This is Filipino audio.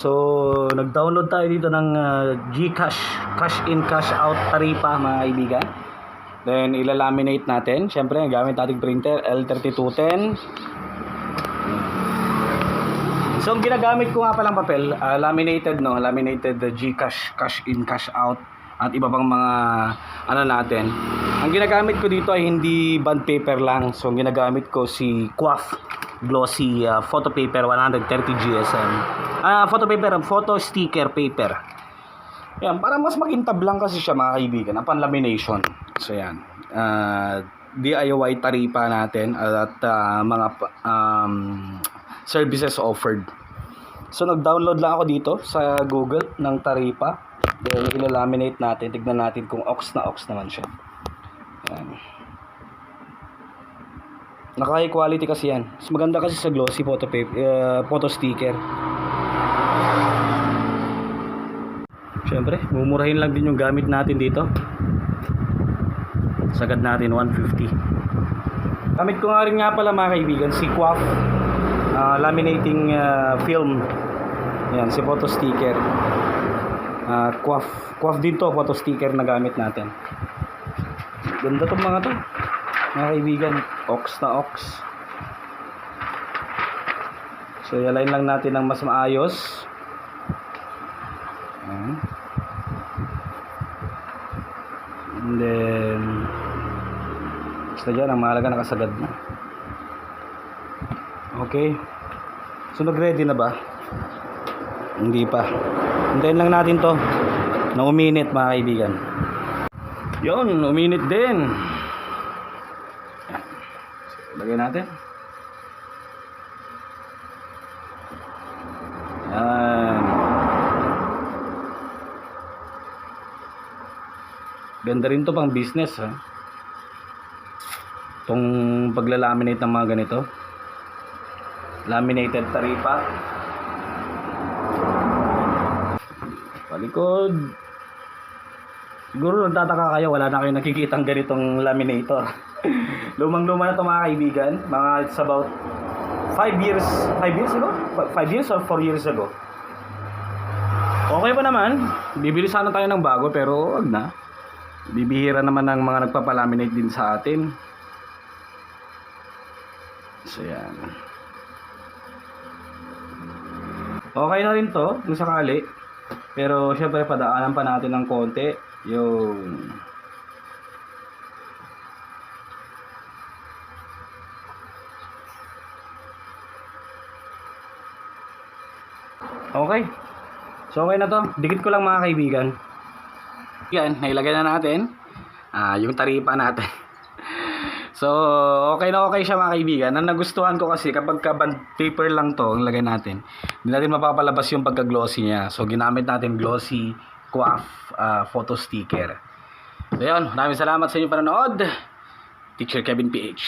So, nag-download tayo dito ng GCash, cash in, cash out taripa mga kaibigan. Then, ilalaminate natin. Siyempre, gamit nating printer, L3210. So, ang ginagamit ko nga palang papel, laminated, no? Laminated GCash, cash in, cash out, at iba pang mga ano natin. Ang ginagamit ko dito ay hindi bond paper lang. So, ang ginagamit ko si QUAF glossy photo paper 130 GSM. Photo sticker paper. Yan, para mas makintab lang kasi siya mga kaibigan, ang pan-lamination. So yan. DIY taripa natin at mga services offered. So nag-download lang ako dito sa Google ng taripa. Then ilalaminate natin, tignan natin kung ox na ox naman siya. Yan. Naka-high quality kasi yan. Mas maganda kasi sa glossy photo paper, photo sticker. Siyempre, mumurahin lang din yung gamit natin dito. Sagad natin 150. Gamit ko nga rin nga pala mga kaibigan si QUAF laminating film. Yan, si photo sticker. QUAF din to, photo sticker na gamit natin. Ganda tong mga to mga kaibigan, ox na ox. So i-align lang natin ng mas maayos. And then basta dyan, ang mahalaga nakasagad na. Okay, so nag-ready na ba? Hindi pa. Hintayin lang natin to na uminit mga kaibigan. Yun, uminit din. Lagay natin. Yan. Ganda rin to pang business, ha. Itong paglalaminate ng mga ganito. Laminated taripa. Palikod. Siguro nagtataka kayo, wala na kayo nakikitang ganitong laminator. Lumang-luma na ito mga kaibigan. Mga it's about 5 years ago? 5 years or 4 years ago. Okay pa naman. Bibili sana tayo ng bago pero wag na. Bibihira naman ng mga nagpapalaminate din sa atin. So yan. Okay na rin to kung sakali. Pero syempre padaanan pa natin ng konti. Yung okay. So okay na to. Dikit ko lang mga kaibigan. Yan, nailagay na natin yung taripa natin. So okay na okay siya mga kaibigan. Ang nagustuhan ko kasi kapag bond paper lang to ang lagay natin, hindi natin mapapalabas yung pagka-glossy niya. So ginamit natin glossy QUAF photo sticker. So yun, maraming salamat sa inyong panonood. Teacher Kevin PH.